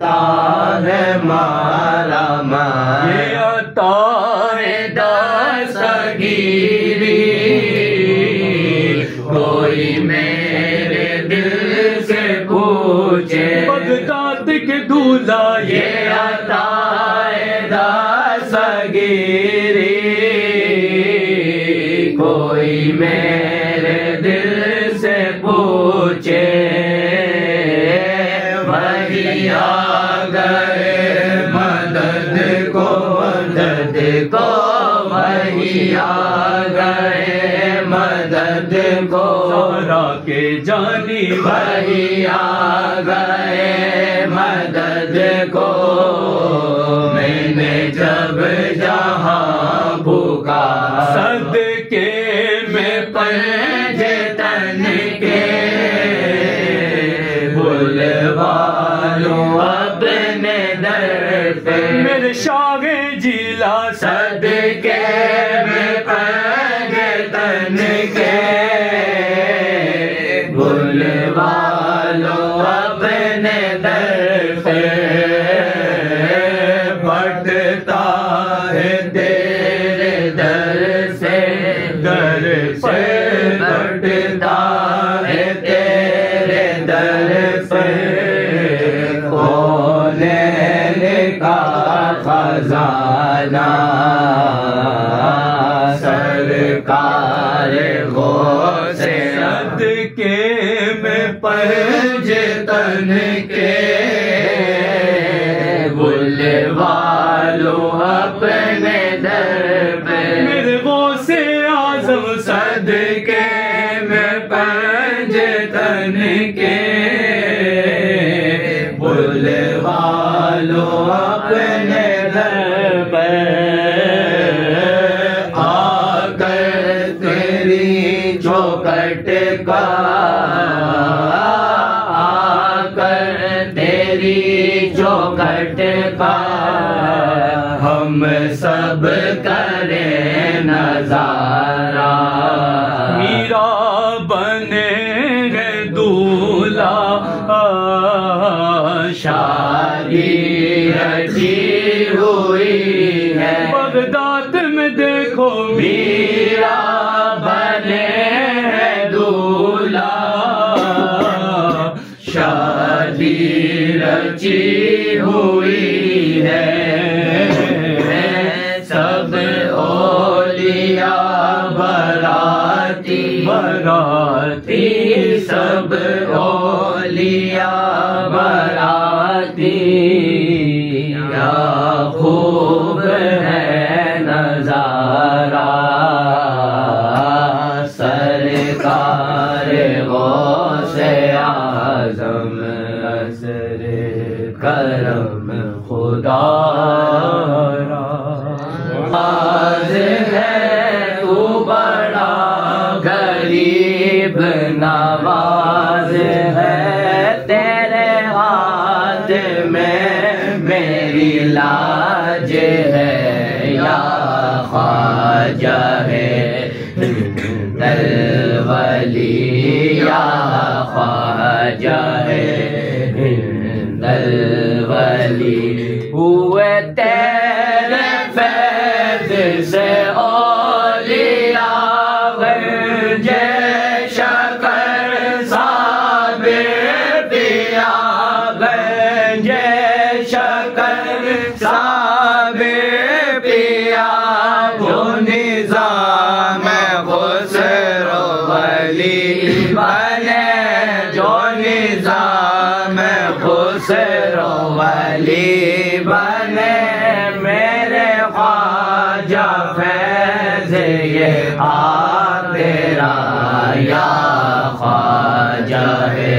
ہے مارا یہ عطا ہے دستگیری کوئی میرے دل سے پوچھے بغداد کے دولہا یہ عطا ہے دستگیری کوئی میرے دل سے پوچھے وہی آ گئے مدد کو وہی آ گئے مدد کو سارا کے جانی وہی آ گئے مدد کو میں نے جب جہاں بھوکا صدقے میں پنجے تن کے بلوا لو اپنے در پہ میرے شاہ جیلا صدقے میں پنجے تن کے بلوا لو اپنے در پہ بٹتا ہے تیرے در سے بٹتا ہے تیرے در سے کونین کا خزانہ سرکار غوث صدقے میں پنجے تن کے بلوا لو اپنے در پہ میرے غوث اعظم صدقے میں پنجے تن کے بلوا لو اپنے در پہ آ کر تیری چوکھٹ کا آ کر تیری چوکھٹ کا ہم سب کریں نظارہ میرا بنے گے دولہا شادی رچی ہوئی ہے بغداد میں دیکھو میرا بنے ہے دولہا شادی رچی ہوئی ہے سب اولیاء براتی سب اولیاء براتی کیا خوب ہے نظارہ سرکار غوث اعظم اثر کرم خدا آج ہے تو بڑا غریب نواز ہے تیرے ہاتھ میں میری لاج ہے یا خواجہ ہے الولی یا خواجہ ہے الولی ہوئے تیرے فیض سے اولیاء گنجے شکر صابر پیا گنجے شکر صابر پیا جو نظام خسرو ولی بنے جو نظام خسرو ولی بنے میرے خواجہ فیض یہ تیرا یا خواجہ ہے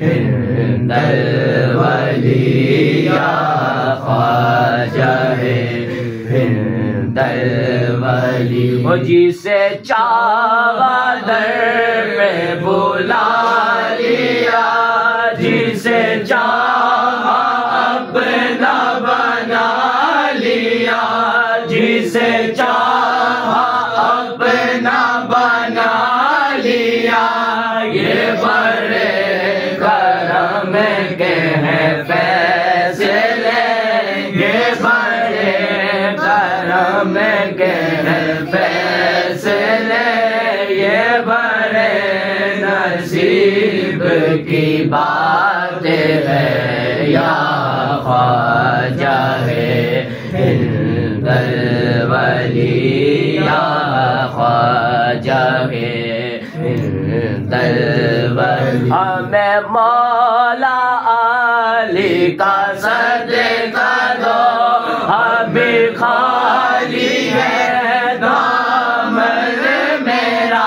ہند الولی یا خواجہ ہے ہند الولی وہ جسے چاہا در پہ بلا لیا جسے چاہا اپنا بنا لیا جسے چاہا اپنا بنا لیا یہ بڑے کرم کے ہیں فیض میں کے فیصلے یہ بڑے نصیب کی بات ہے یا خواجہ ہند الولی یا خواجہ ہند الولی ہمیں مولا علی کا صدقہ دو ابھی خالی ہے دامن میرا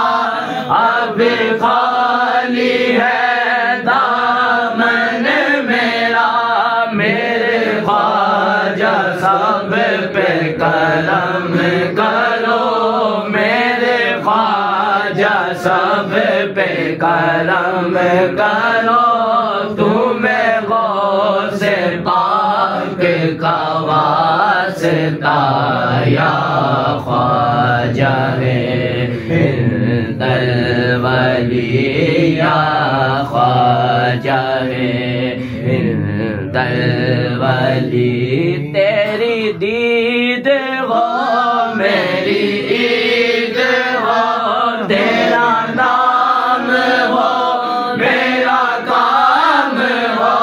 ابھی خالی ہے دامن میرا میرے خواجہ سب پہ کرم کرو میرے خواجہ سب پہ کرم کرو تمہیں غوث پاک کا واسطہ یا خواجہ ہند الولی یا خواجہ ہند الولی تیری دید ہو میری عید ہو تیرا نام ہو میرا کام ہو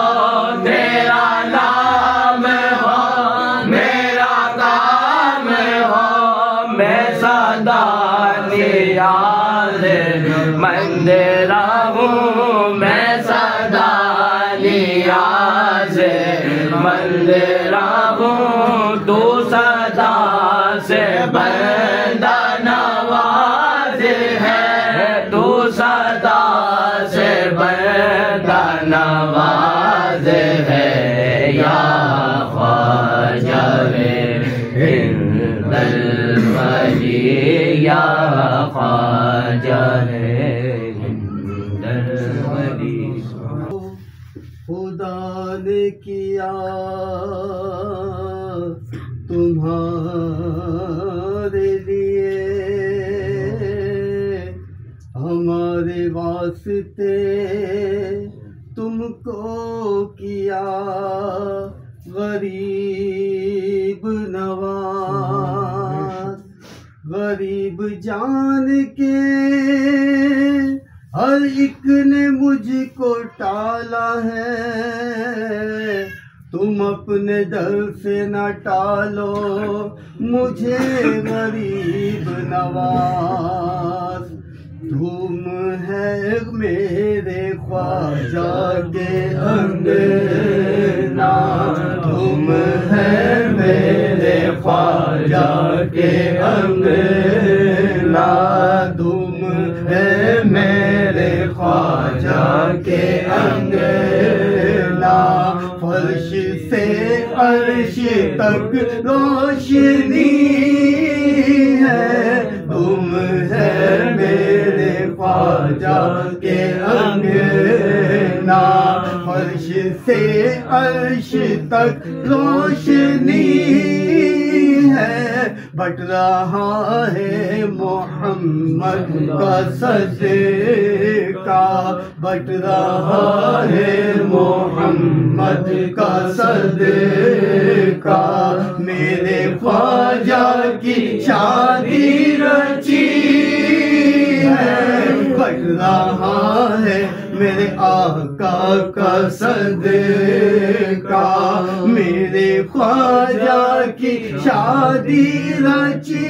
تیرا نام ہو میرا کام ہو میں سدا نیاز مند رہوں میں سدا نیاز مند رہوں تو سدا سے بندہ نواز ہے تو سدا سے بندہ نواز ہے یا خواجہ ہند الولی یا خواجہ ہند الولی خدا نے کیا تمہارے لیے ہمارے واسطے تم کو کیا غریب نواز غریب جان کے ہر ایک نے مجھ کو ٹالا ہے تم اپنے در سے نہ ٹالو مجھے غریب نواز تم ہے میرے خواجہ کے انگنا تم ہے میرے خواجہ کے انگنا تم ہے میرے خواجہ کے انگنا فرش سے عرش تک روشنی ہے تم ہے میرے خواجہ کے انگنا فرش سے عرش تک روشنی ہے بٹ رہا ہے محمد کا صدقہ بٹ رہا ہے محمد کا صدقہ میرے خواجہ کی شادی رچی ہے بٹ رہا ہے میرے آقا کا صدقہ میرے خواجہ کی شادی رچی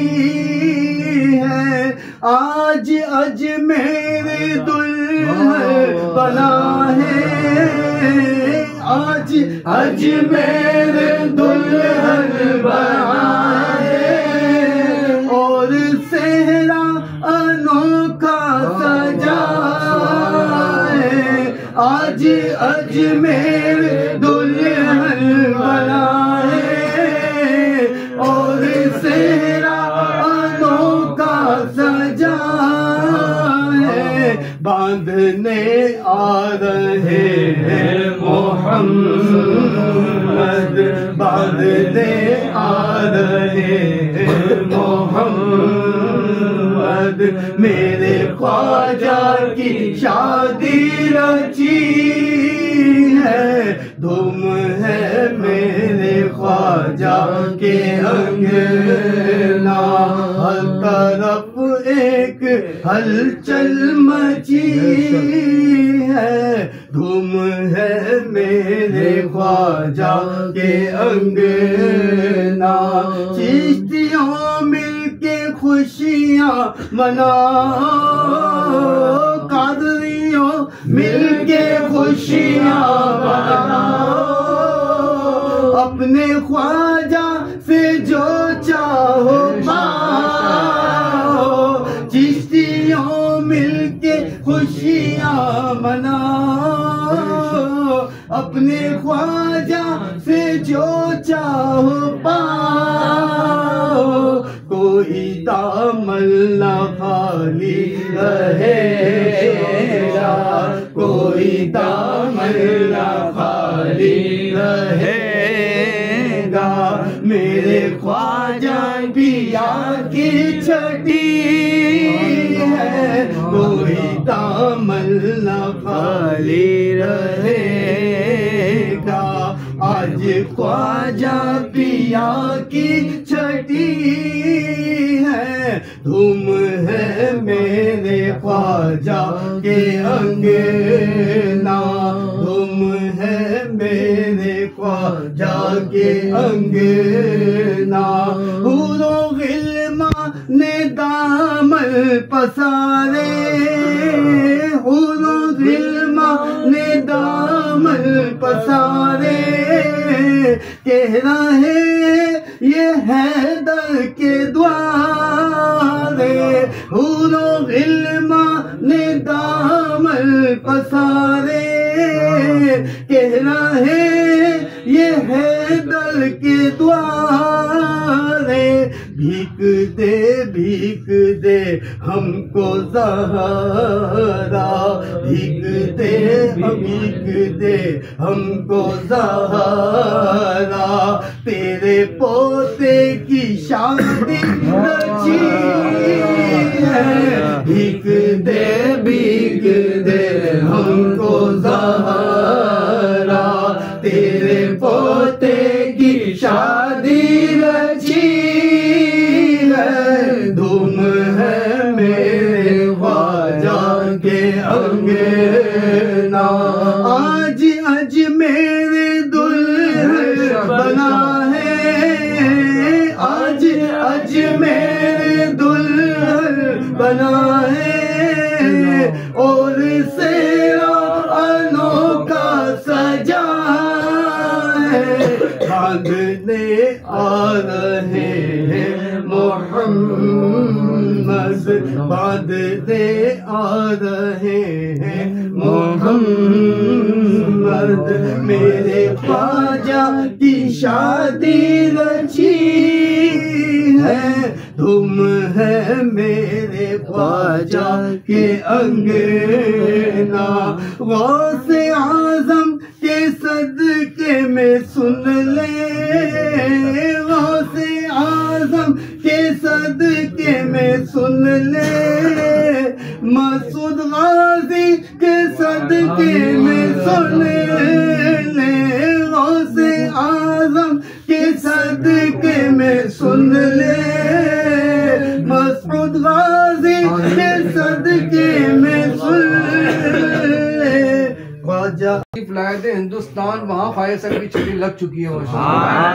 ہے آج اجمیر دلہن بنا ہے آج اجمیر دلہن بنا ہے اور صحرا انوکھا سجا ہے آج اجمیر دلہن بنا ہے اور صحرا انوکھا سجا ہے باندھنے آ رہے ہیں محمد باندھنے آ رہے ہیں محمد میرے خواجہ کی شادی رچی ہے دھوم ہے میرے خواجہ کے انگنا بنا ہر طرف ایک ہلچل مچی ہے دھوم ہے میرے خواجہ کے انگنا چشتیوں مل کے خوشیاں مناؤ قادریوں مل کے خوشیاں مناؤ اپنے خواجہ سے جو چاہو پاؤ چشتیوں مل کے خوشیاں مناؤ اپنے خواجہ سے جو چاہو پاؤ کوئی دامن نہ خالی رہے گا کوئی دامن نہ خالی رہے گا میرے خواجہ پیا کی چھٹی ہے کوئی دامن نہ خالی رہے گا آج خواجہ پیا کی چھٹی ہے دھوم ہے میرے خواجہ کے انگنا دھوم ہے میرے خواجہ کے انگنا حور و غلمان نے دامن پسارے حور و غلمان نے دامن پسارے کہہ رہے یہ حیدر کے دوارے حور و غلمان نے دامن پسارے کہہ رہے یہ حیدر کے دوارے بھیک دے ہم کو زہرا بھیک دے ہم کو زہرا تیرے پوتے کی شادی رچی ہے بھیک دے ہم کو زہرا تیرے پوتے کی شادی رچی ہے دھوم ہے میرے خواجہ کے انگنا آج میرے دلہن بنا ہے آج میرے دلہن بنا ہے اور سیرا انوکھا سجا ہے باندھنے آ رہے ہیں محمد باندھنے آ رہے ہیں محمد میرے خواجہ کی شادی رچی ہے دھوم ہے میرے خواجہ کے انگنا غوث اعظم کے صدقے میں سن لے غوث اعظم کے صدقے میں سن لے مسعود غازی کے صدقے میں سن لے غوث اعظم کے صدقے میں سن لے مسعود غازی کے صدقے میں سن لے خواجہ فلائٹ ہندوستان وہاں خواجہ صاحب کی چھٹی لگ چکی ہے وہاں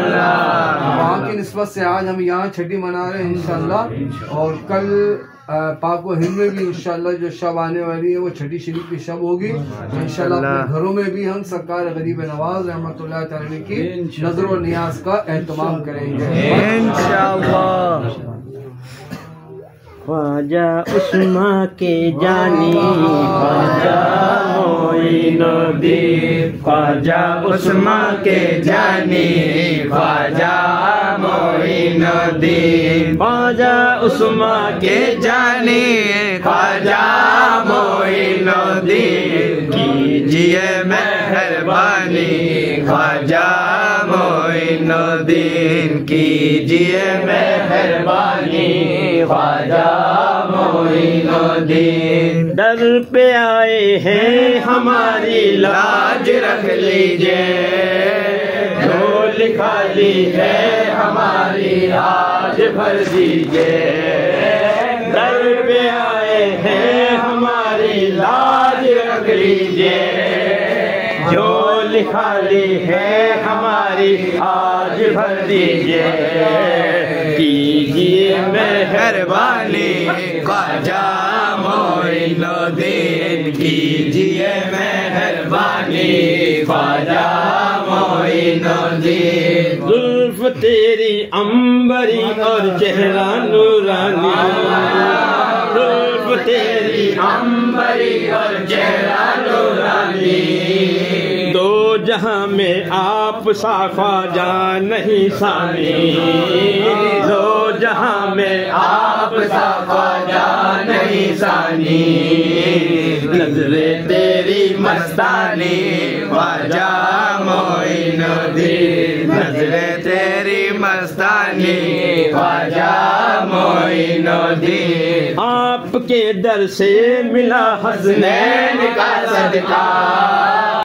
کی نسبت سے آج ہم یہاں چھٹی منا رہے ہیں انشاءاللہ اور کل پاک و ہند میں بھی انشاءاللہ جو شب آنے والی ہے وہ چھٹی شریف کی شب ہوگی انشاءاللہ اپنے گھروں میں بھی ہم سرکار غریب نواز رحمۃ اللہ تعالی کی نظر و نیاز کا اہتمام کریں گے انشاءاللہ خواجہ عثمان کے جانی خواجہ معین الدین خواجہ عثمان کے جانی خواجہ معین الدین خواجہ عثمان کے جانی خواجہ معین الدین کیجیے مہربانی خواجہ معین الدین کیجیے مہربانی خواجہ معین الدین در پہ آئے ہیں ہماری لاج رکھ لیجئے ڈھول خالی ہے ہماری آج بھر دیجئے، در پہ آئے ہیں ہماری لاج رکھ لیجئے، جھولی خالی ہے ہماری آج بھر دیجئے، کیجئے مہربانی خواجہ معین الدین، کیجئے مہربانی خواجہ معین الدین، زلف تیری عنبری اور چہرہ نورانی، زلف تیری عنبری اور چہرہ نورانی، دو جہاں میں آپ سا خواجہ نہیں ثانی، دو جہاں میں آپ سا خواجہ نہیں ثانی، نظر تیری مستانی خواجہ معین الدین، نظر تیری مستانی خواجہ معین الدین، آپ کے در سے ملا حسنین کا صدقہ،